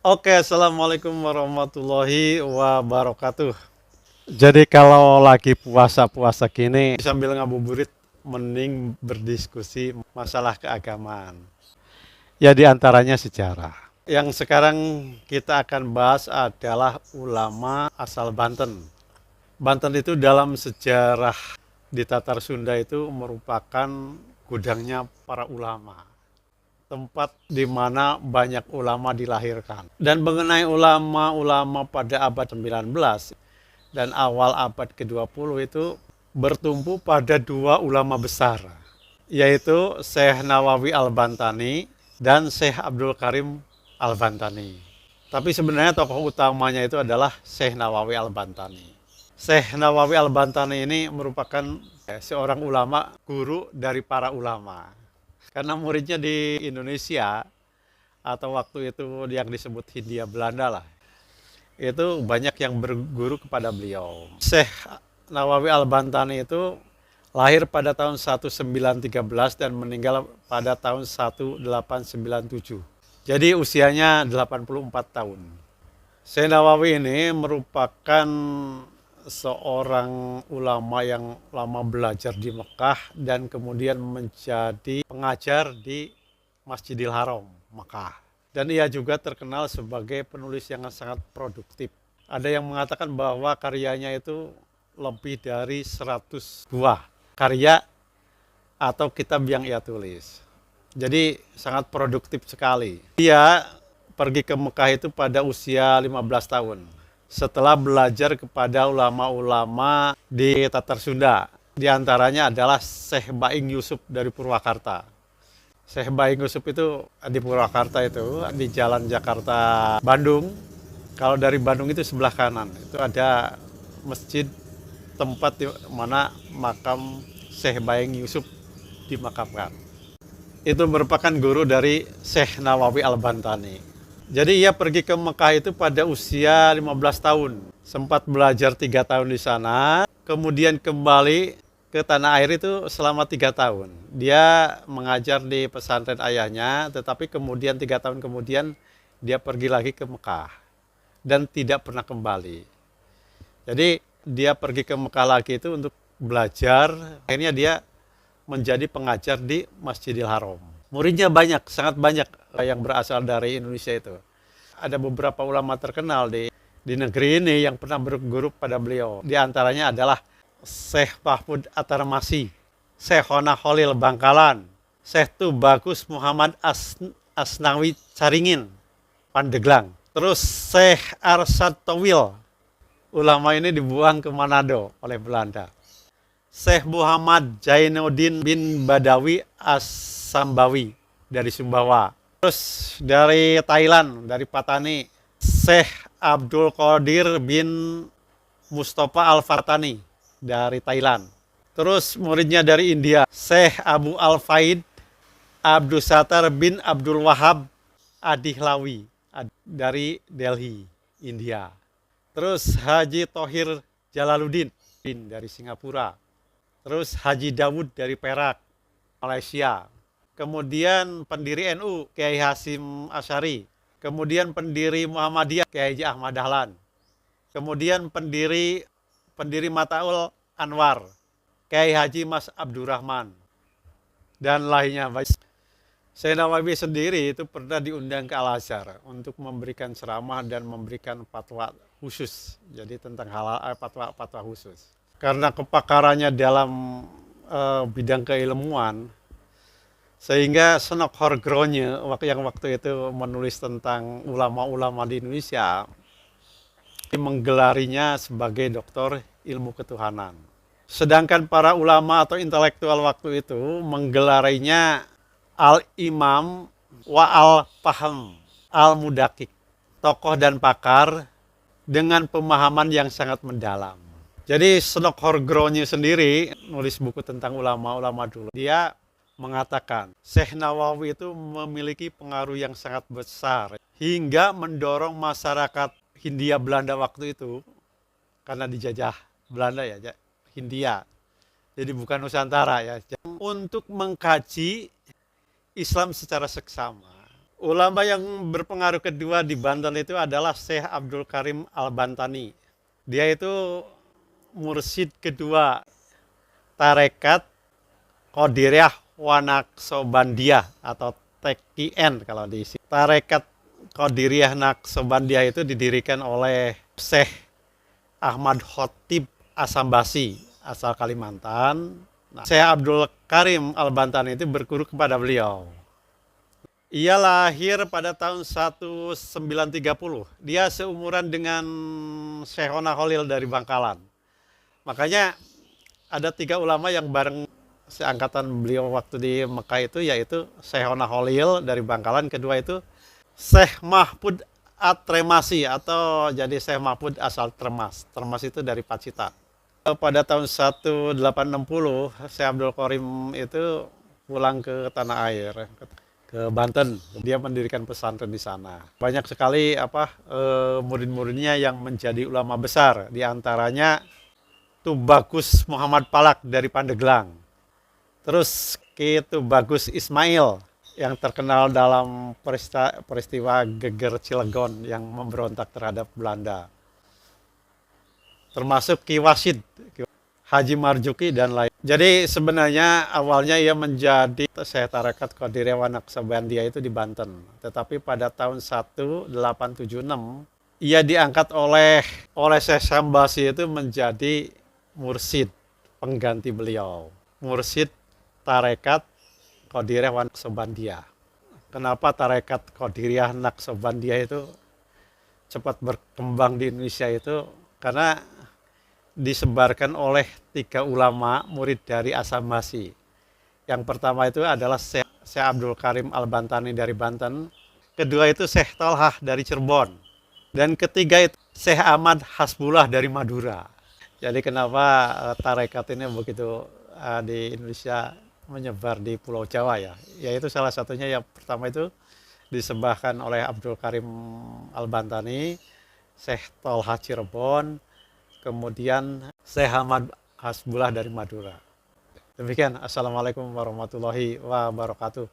Oke, assalamualaikum warahmatullahi wabarakatuh. Jadi kalau lagi puasa-puasa gini sambil ngabuburit, mending berdiskusi masalah keagamaan. Ya di antaranya sejarah. Yang sekarang kita akan bahas adalah ulama asal Banten. Banten itu dalam sejarah di Tatar Sunda itu merupakan gudangnya para ulama, tempat di mana banyak ulama dilahirkan. Dan mengenai ulama-ulama pada abad 19 dan awal abad ke-20 itu bertumpu pada dua ulama besar, yaitu Syekh Nawawi Al-Bantani dan Syekh Abdul Karim Al-Bantani. Tapi sebenarnya tokoh utamanya itu adalah Syekh Nawawi Al-Bantani. Syekh Nawawi Al-Bantani ini merupakan seorang ulama, guru dari para ulama. Karena muridnya di Indonesia atau waktu itu yang disebut Hindia Belanda lah, itu banyak yang berguru kepada beliau. Syekh Nawawi Al-Bantani itu lahir pada tahun 1913 dan meninggal pada tahun 1897. Jadi usianya 84 tahun. Syekh Nawawi ini merupakan seorang ulama yang lama belajar di Mekah dan kemudian menjadi pengajar di Masjidil Haram, Mekah. Dan ia juga terkenal sebagai penulis yang sangat produktif. Ada yang mengatakan bahwa karyanya itu lebih dari 100 buah karya atau kitab yang ia tulis. Jadi sangat produktif sekali. Dia pergi ke Mekah itu pada usia 15 tahun. Setelah belajar kepada ulama-ulama di Tatar Sunda. Di antaranya adalah Syekh Baing Yusuf dari Purwakarta. Syekh Baing Yusuf itu di Purwakarta itu, di jalan Jakarta Bandung. Kalau dari Bandung itu sebelah kanan, itu ada masjid tempat di mana makam Syekh Baing Yusuf dimakamkan. Itu merupakan guru dari Syekh Nawawi Al-Bantani. Jadi ia pergi ke Mekah itu pada usia 15 tahun. Sempat belajar 3 tahun di sana, kemudian kembali ke tanah air itu selama 3 tahun. Dia mengajar di pesantren ayahnya, tetapi kemudian 3 tahun kemudian dia pergi lagi ke Mekah dan tidak pernah kembali. Jadi dia pergi ke Mekah lagi itu untuk belajar. Akhirnya dia menjadi pengajar di Masjidil Haram. Muridnya banyak, sangat banyak yang berasal dari Indonesia itu. Ada beberapa ulama terkenal di negeri ini yang pernah berguru pada beliau. Di antaranya adalah Syekh Mahfud At-Tarmasi, Syekh Khona Khalil Bangkalan, Syekh Tubagus Muhammad Asnawi Caringin, Pandeglang. Terus Syekh Arsyad Towil, ulama ini dibuang ke Manado oleh Belanda. Syekh Muhammad Jainuddin bin Badawi As-Sambawi dari Sumbawa. Terus dari Thailand, dari Patani, Syekh Abdul Qadir bin Mustafa Al-Fatani dari Thailand. Terus muridnya dari India, Syekh Abu Al-Faid Abdul Sattar bin Abdul Wahab Adihlawi dari Delhi, India. Terus Haji Thohir Jalaluddin dari Singapura. Terus Haji Dawud dari Perak, Malaysia. Kemudian pendiri NU, Kiai Hasyim Asy'ari. Kemudian pendiri Muhammadiyah, Kiai Haji Ahmad Dahlan. Kemudian pendiri Mataul Anwar, Kiai Haji Mas Abdurrahman. Dan lainnya. Syekh Nawawi sendiri itu pernah diundang ke Al-Azhar untuk memberikan ceramah dan memberikan fatwa khusus. Jadi tentang fatwa khusus. Karena kepakarannya dalam bidang keilmuan, sehingga Senok Horgronje yang waktu itu menulis tentang ulama-ulama di Indonesia, menggelarinya sebagai doktor ilmu ketuhanan. Sedangkan para ulama atau intelektual waktu itu menggelarinya Al-Imam wa Al-Faham, Al-Mudakik, tokoh dan pakar dengan pemahaman yang sangat mendalam. Jadi Senok Horgronje sendiri nulis buku tentang ulama-ulama dulu. Dia mengatakan Syekh Nawawi itu memiliki pengaruh yang sangat besar hingga mendorong masyarakat Hindia Belanda waktu itu, karena dijajah Belanda ya, Hindia. Jadi bukan Nusantara ya, untuk mengkaji Islam secara seksama, Ulama yang berpengaruh kedua di Banten itu adalah Syekh Abdul Karim Al-Bantani. Dia itu mursyid kedua tarekat Qadiriyah wa Naqsabandiyah atau TQN kalau diisi. Tarekat Qadiriyah Naqsabandiyah itu didirikan oleh Syekh Ahmad Khotib Asambasi asal Kalimantan. Nah, Syekh Abdul Karim Al-Bantani itu berguru kepada beliau. Ia lahir pada tahun 1930. Dia seumuran dengan Syekhona Khalil dari Bangkalan. Makanya ada 3 ulama yang bareng seangkatan beliau waktu di Mekah itu, yaitu Syekhona Khalil dari Bangkalan, kedua itu Syekh Mahfud At-Tremasi atau jadi Syekh Mahfud asal Tremas. Tremas itu dari Pacitan. Pada tahun 1860 Syekh Abdul Karim itu pulang ke tanah air, ke Banten. Dia mendirikan pesantren di sana. Banyak sekali murid-muridnya yang menjadi ulama besar. Di antaranya Tubagus Muhammad Palak dari Pandeglang. Terus Bagus Ismail yang terkenal dalam peristiwa Geger Cilegon yang memberontak terhadap Belanda. Termasuk Ki Wasid, Haji Marzuki dan lain. Jadi sebenarnya awalnya ia menjadi Syekh Tarekat Qadiriyah wa Naqsabandiyah itu di Banten. Tetapi pada tahun 1876 ia diangkat oleh Syekh Sambasi itu menjadi mursyid pengganti beliau. Mursyid Tarekat Qadiriyah wa Naqsabandiyah. Kenapa Tarekat Qadiriyah Naqsabandiyah itu cepat berkembang di Indonesia itu? Karena disebarkan oleh 3 ulama murid dari Asambasi. Yang pertama itu adalah Syekh Abdul Karim Al-Bantani dari Banten. Kedua itu Syekh Tolhah dari Cirebon. Dan ketiga itu Syekh Ahmad Hasbullah dari Madura. Jadi kenapa tarekat ini begitu di Indonesia menyebar di Pulau Jawa ya? Yaitu salah satunya yang pertama itu disebahkan oleh Abdul Karim Al-Bantani, Syekh Tolhah Cirebon, kemudian Syekh Ahmad Hasbullah dari Madura. Demikian, Assalamualaikum warahmatullahi wabarakatuh.